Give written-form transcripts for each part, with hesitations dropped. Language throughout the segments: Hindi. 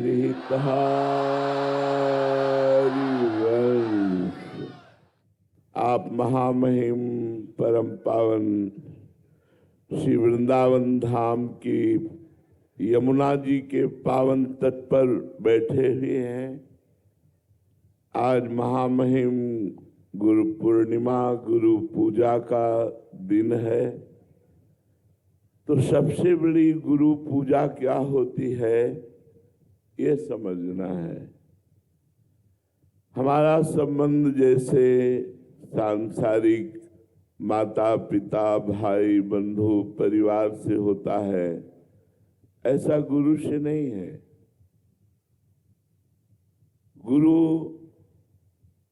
श्रीहरिवंश। आप महामहिम परम पावन श्री वृंदावन धाम की यमुना जी के पावन तट पर बैठे हुए हैं। आज महामहिम गुरु पूर्णिमा, गुरु पूजा का दिन है। तो सबसे बड़ी गुरु पूजा क्या होती है, ये समझना है। हमारा संबंध जैसे सांसारिक माता पिता भाई बंधु परिवार से होता है, ऐसा गुरु से नहीं है। गुरु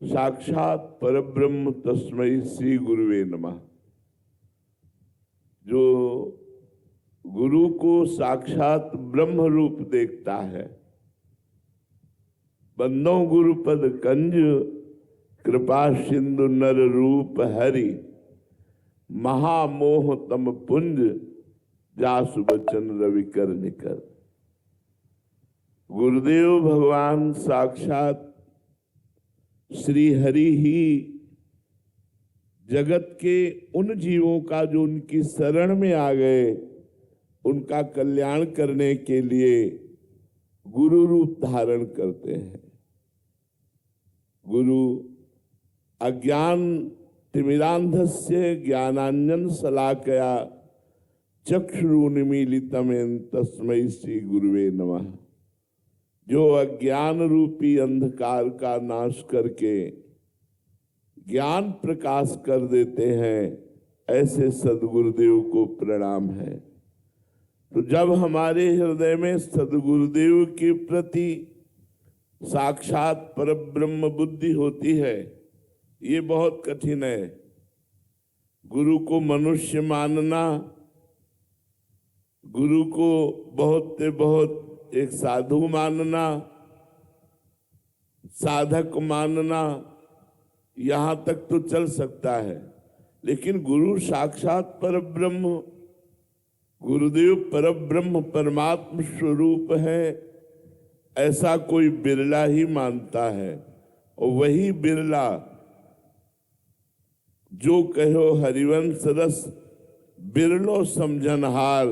साक्षात परब्रह्म तस्मै श्री गुरुवे नमः। जो गुरु को साक्षात ब्रह्म रूप देखता है। बंदो गुरुपद कंज कृपा सिंधु नर रूप हरि, महामोह तम पुंज जासु बचन रवि कर निकर। गुरुदेव भगवान साक्षात श्री हरि ही जगत के उन जीवों का जो उनकी शरण में आ गए, उनका कल्याण करने के लिए गुरु रूप धारण करते हैं। गुरु अज्ञान तिमिरांधस्य ज्ञानांजन शलाकया चक्षुरुन्मीलितम् तस्मै श्री गुरुवे नमः। जो अज्ञान रूपी अंधकार का नाश करके ज्ञान प्रकाश कर देते हैं, ऐसे सद्गुरुदेव को प्रणाम है। तो जब हमारे हृदय में सद्गुरुदेव के प्रति साक्षात परब्रह्म बुद्धि होती है, ये बहुत कठिन है। गुरु को मनुष्य मानना, गुरु को बहुत से बहुत एक साधु मानना, साधक मानना, यहाँ तक तो चल सकता है। लेकिन गुरु साक्षात परब्रह्म, गुरुदेव परब्रह्म परमात्म स्वरूप है, ऐसा कोई बिरला ही मानता है। और वही बिरला जो कहो हरिवंश रस बिरलो समझनहार,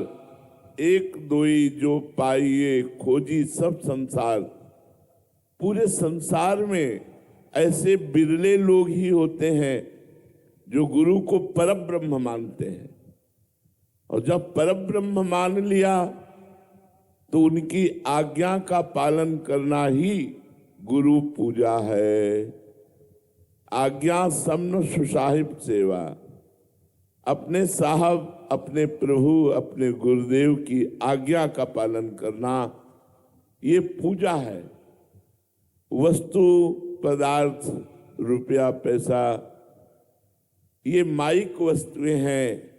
एक दोई जो पाइए खोजी सब संसार। पूरे संसार में ऐसे बिरले लोग ही होते हैं जो गुरु को परब्रह्म मानते हैं। और जब परब्रह्म मान लिया तो उनकी आज्ञा का पालन करना ही गुरु पूजा है। आज्ञा समन सुसाहिब सेवा। अपने साहब, अपने प्रभु, अपने गुरुदेव की आज्ञा का पालन करना, ये पूजा है। वस्तु पदार्थ रुपया पैसा ये माइक वस्तुएं हैं।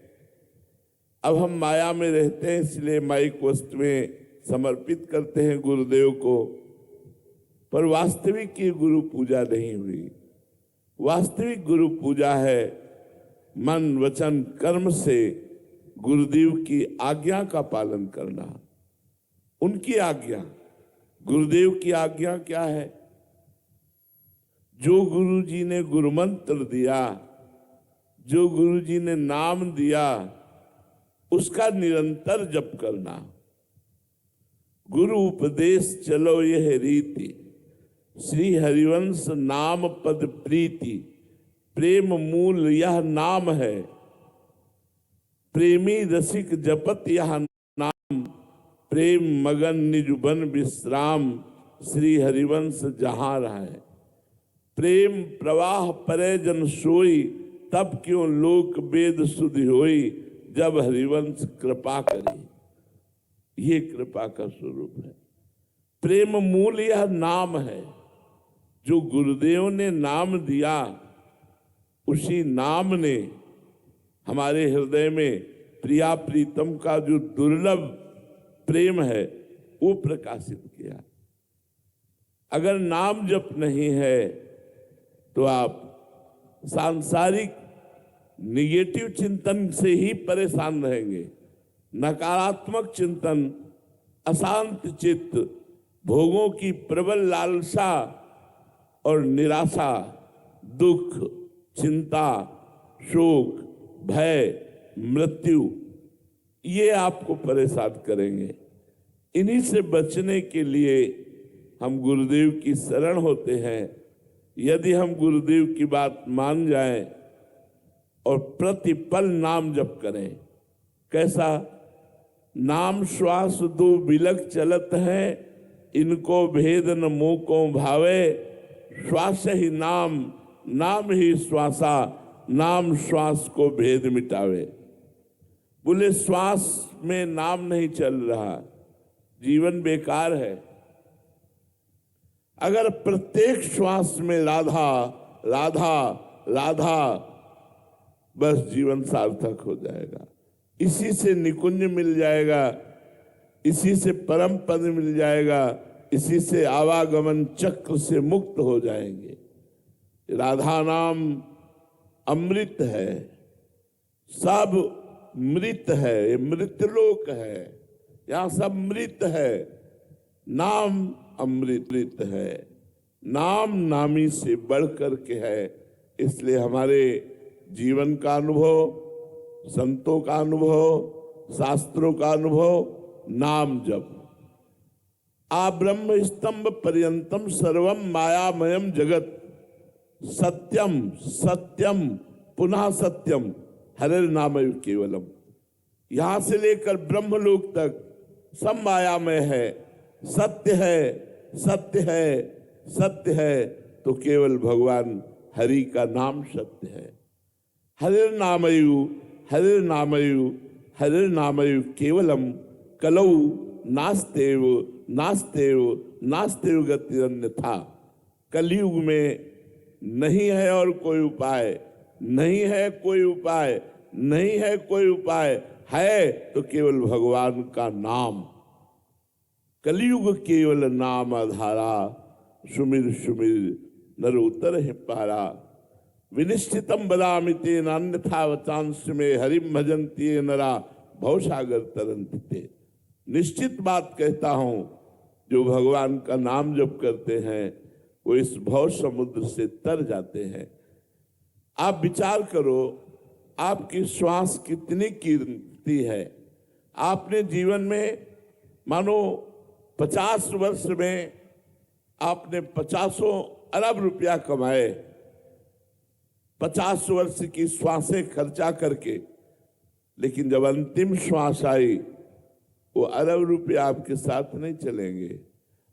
अब हम माया में रहते हैं, इसलिए माइक वस्तुएं समर्पित करते हैं गुरुदेव को। पर वास्तविक ये गुरु पूजा नहीं हुई। वास्तविक गुरु पूजा है मन वचन कर्म से गुरुदेव की आज्ञा का पालन करना। उनकी आज्ञा, गुरुदेव की आज्ञा क्या है? जो गुरु जी ने गुरु मंत्र दिया, जो गुरु जी ने नाम दिया, उसका निरंतर जप करना। गुरु उपदेश चलो यह रीति, श्री हरिवंश नाम पद प्रीति। प्रेम मूल यह नाम है, प्रेमी रसिक जपत यह नाम। प्रेम मगन निज बन विश्राम, श्री हरिवंश जहाँ रहे। प्रेम प्रवाह परे जन सोई, तब क्यों लोक वेद सुधि होई। जब हरिवंश कृपा करी, ये कृपा का स्वरूप है। प्रेम मूल यह नाम है। जो गुरुदेव ने नाम दिया, उसी नाम ने हमारे हृदय में प्रिया प्रीतम का जो दुर्लभ प्रेम है, वो प्रकाशित किया। अगर नाम जप नहीं है तो आप सांसारिक निगेटिव चिंतन से ही परेशान रहेंगे। नकारात्मक चिंतन, अशांत चित्त, भोगों की प्रबल लालसा और निराशा, दुख, चिंता, शोक, भय, मृत्यु, ये आपको परेशान करेंगे। इन्हीं से बचने के लिए हम गुरुदेव की शरण होते हैं। यदि हम गुरुदेव की बात मान जाएं और प्रतिपल नाम जप करें, कैसा? नाम श्वास दो बिलक चलत है, इनको भेद न मुँह को भावे, श्वास ही नाम, नाम ही श्वासा, नाम श्वास को भेद मिटावे। बोले श्वास में नाम नहीं चल रहा, जीवन बेकार है। अगर प्रत्येक श्वास में राधा राधा राधा, बस जीवन सार्थक हो जाएगा। इसी से निकुंज मिल जाएगा, इसी से परम पद मिल जाएगा, इसी से आवागमन चक्र से मुक्त हो जाएंगे। राधा नाम अमृत है, सब मृत है, मृतलोक है, यहाँ सब मृत है। नाम अमृत है, नाम नामी से बढ़ कर के है। इसलिए हमारे जीवन का अनुभव, संतों का अनुभव, शास्त्रों का अनुभव, नाम जप। आ ब्रह्म स्तंभ पर्यंतम सर्वम मायामयम जगत, सत्यम सत्यम पुनः सत्यम हरिर नामय केवलम। यहां से लेकर ब्रह्मलोक तक सब मायामय है, सत्य है, सत्य है, सत्य है, तो केवल भगवान हरि का नाम सत्य है। हरिर नामयु, हरिर नामयु, हरिर नामयु केवलम, कलौ नास्तेव नास्तेव नास्तेव गतिरन्यथा। कलयुग में नहीं है और कोई उपाय, नहीं है कोई उपाय, नहीं है कोई उपाय, है तो केवल भगवान का नाम। कलयुग केवल नाम आधारा, सुमिर सुमिर नर उतर है पारा। विनिश्चितम बदामि तेन अन्यथा वचांस में हरिम भजन्ति नरा भवसागर तरन्ति ते। निश्चित बात कहता हूं, जो भगवान का नाम जप करते हैं वो इस भव समुद्र से तर जाते हैं। आप विचार करो, आपकी श्वास कितनी कीमती है। आपने जीवन में मानो 50 वर्ष में आपने 50 अरब रुपया कमाए, 50 वर्ष की श्वासें खर्चा करके, लेकिन जब अंतिम श्वास आई वो अरब रुपया आपके साथ नहीं चलेंगे।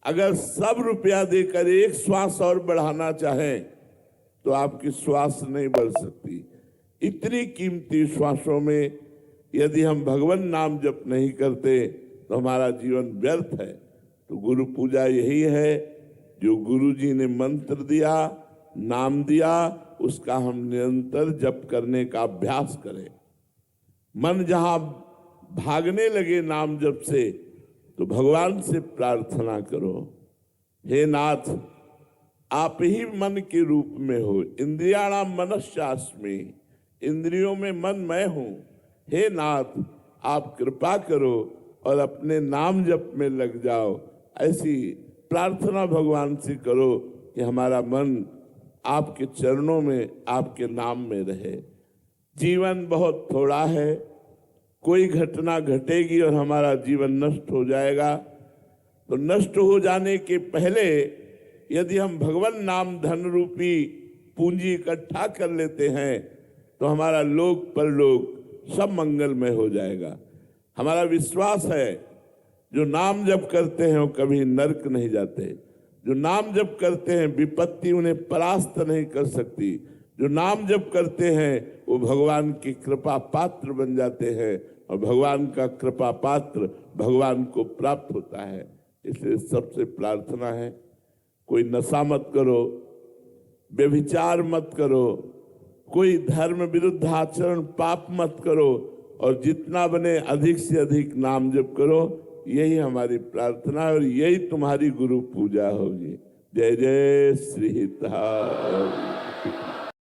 अगर सब रुपया देकर एक श्वास और बढ़ाना चाहें तो आपकी श्वास नहीं बढ़ सकती। इतनी कीमती श्वासों में यदि हम भगवान नाम जप नहीं करते तो हमारा जीवन व्यर्थ है। तो गुरु पूजा यही है, जो गुरु जी ने मंत्र दिया, नाम दिया, उसका हम निरंतर जप करने का अभ्यास करें। मन जहां भागने लगे नाम जप से, तो भगवान से प्रार्थना करो, हे नाथ आप ही मन के रूप में हो। इंद्रियाणाम मनश्चास्मि, इंद्रियों में मन मैं हूं। हे नाथ आप कृपा करो और अपने नाम जप में लग जाओ। ऐसी प्रार्थना भगवान से करो कि हमारा मन आपके चरणों में, आपके नाम में रहे। जीवन बहुत थोड़ा है, कोई घटना घटेगी और हमारा जीवन नष्ट हो जाएगा। तो नष्ट हो जाने के पहले यदि हम भगवान नाम धन रूपी पूंजी इकट्ठा कर लेते हैं तो हमारा लोक परलोक सब मंगलमय हो जाएगा। हमारा विश्वास है, जो नाम जप करते हैं वो कभी नरक नहीं जाते। जो नाम जप करते हैं विपत्ति उन्हें परास्त नहीं कर सकती। जो नाम जप करते हैं वो भगवान की कृपा पात्र बन जाते हैं और भगवान का कृपा पात्र भगवान को प्राप्त होता है। इसलिए सबसे प्रार्थना है, कोई नशा मत करो, व्यभिचार मत करो, कोई धर्म विरुद्ध आचरण पाप मत करो, और जितना बने अधिक से अधिक नाम जप करो। यही हमारी प्रार्थना है और यही तुम्हारी गुरु पूजा होगी। जय जय श्री हितहार।